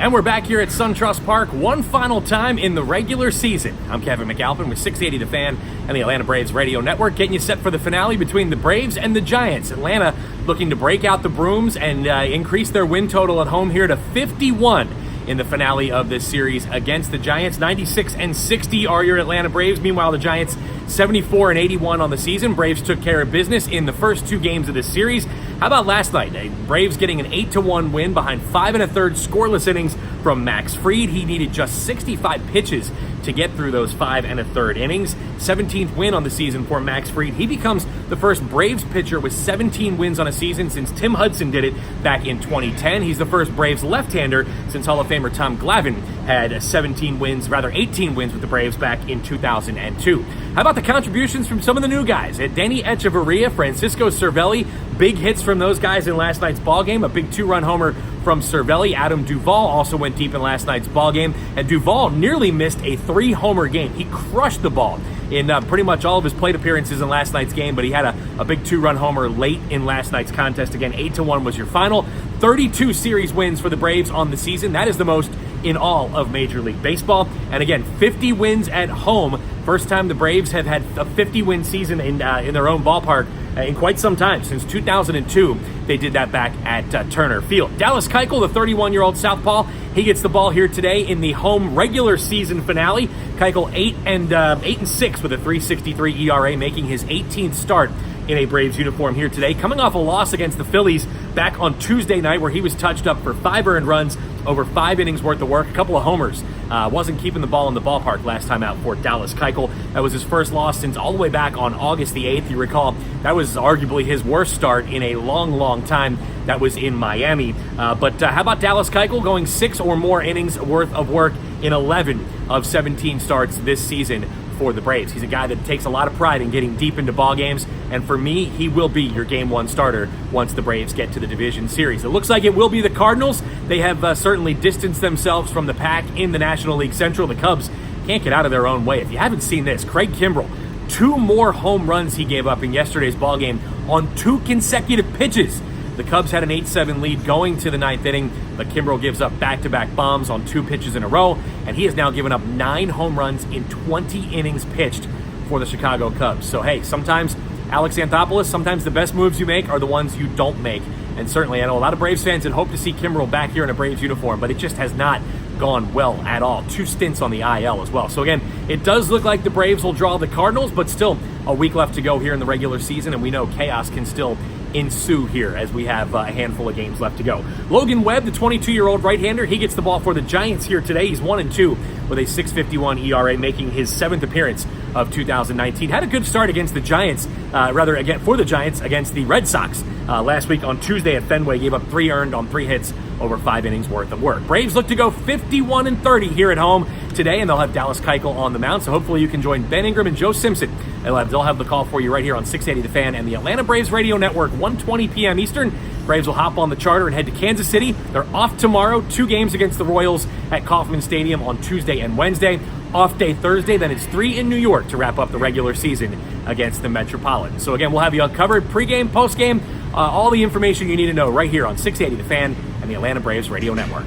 And we're back here at SunTrust Park one final time in the regular season. I'm Kevin McAlpin with 680 The Fan and the Atlanta Braves Radio Network, getting you set for the finale between the Braves and the Giants. Atlanta looking to break out the brooms and increase their win total at home here to 51 in the finale of this series against the Giants. 96-60 are your Atlanta Braves. Meanwhile, the Giants 74-81 on the season. Braves took care of business in the first two games of this series. How about last night? Braves getting an 8-1 win behind 5 1/3 scoreless innings from Max Fried. He needed just 65 pitches to get through those 5 1/3 innings. 17th win on the season for Max Fried. He becomes the first Braves pitcher with 17 wins on a season since Tim Hudson did it back in 2010. He's the first Braves left-hander since Hall of Famer Tom Glavine had 18 wins with the Braves back in 2002. How about the contributions from some of the new guys? Denny Echeverria, Francisco Cervelli, big hits from those guys in last night's ballgame. A big 2-run homer from Cervelli. Adam Duvall also went deep in last night's ballgame, and Duvall nearly missed a 3-homer game. He crushed the ball in pretty much all of his plate appearances in last night's game, but he had a big 2-run homer late in last night's contest. Again, 8-1 was your final. 32 series wins for the Braves on the season. That is the most in all of Major League Baseball. And again, 50 wins at home. First time the Braves have had a 50-win season in their own ballpark in quite some time. Since 2002, they did that back at Turner Field. Dallas Keuchel, the 31-year-old southpaw, he gets the ball here today in the home regular season finale. Keuchel 8-6 with a 3.63 ERA, making his 18th start in a Braves uniform here today, coming off a loss against the Phillies back on Tuesday night where he was touched up for 5 earned runs over 5 innings worth of work, a couple of homers. Wasn't keeping the ball in the ballpark last time out for Dallas Keuchel. That was his first loss since all the way back on August the 8th. You recall, that was arguably his worst start in a long, long time. That was in Miami. But how about Dallas Keuchel going 6 or more innings worth of work in 11 of 17 starts this season for the Braves? He's a guy that takes a lot of pride in getting deep into ball games, and for me, he will be your Game 1 starter once the Braves get to the division series. It looks like it will be the Cardinals. They have certainly distanced themselves from the pack in the National League Central. The Cubs can't get out of their own way. If you haven't seen this, Craig Kimbrel, 2 more home runs he gave up in yesterday's ballgame on 2 consecutive pitches. The Cubs had an 8-7 lead going to the 9th inning, but Kimbrel gives up back-to-back bombs on 2 pitches in a row, and he has now given up 9 home runs in 20 innings pitched for the Chicago Cubs. So, hey, sometimes Alex Anthopoulos, sometimes the best moves you make are the ones you don't make. And certainly, I know a lot of Braves fans had hoped to see Kimbrel back here in a Braves uniform, but it just has not gone well at all. 2 stints on the IL as well. So again, it does look like the Braves will draw the Cardinals, but still a week left to go here in the regular season, and we know chaos can still ensue here as we have a handful of games left to go. Logan Webb, the 22-year-old right-hander, he gets the ball for the Giants here today. He's 1-2 with a 6.51 ERA, making his 7th appearance of 2019. Had a good start against the Giants, for the Giants against the Red Sox last week on Tuesday at Fenway. Gave up 3 earned on 3 hits over 5 innings worth of work. Braves look to go 51-30 here at home today, and they'll have Dallas Keuchel on the mound. So hopefully you can join Ben Ingram and Joe Simpson. They'll have the call for you right here on 680 The Fan and the Atlanta Braves Radio Network, 1:20 p.m. Eastern. Braves will hop on the charter and head to Kansas City. They're off tomorrow, 2 games against the Royals at Kauffman Stadium on Tuesday and Wednesday. Off day Thursday, then it's 3 in New York to wrap up the regular season against the Metropolitans. So again, we'll have you covered pregame, postgame, all the information you need to know right here on 680 The Fan and the Atlanta Braves Radio Network.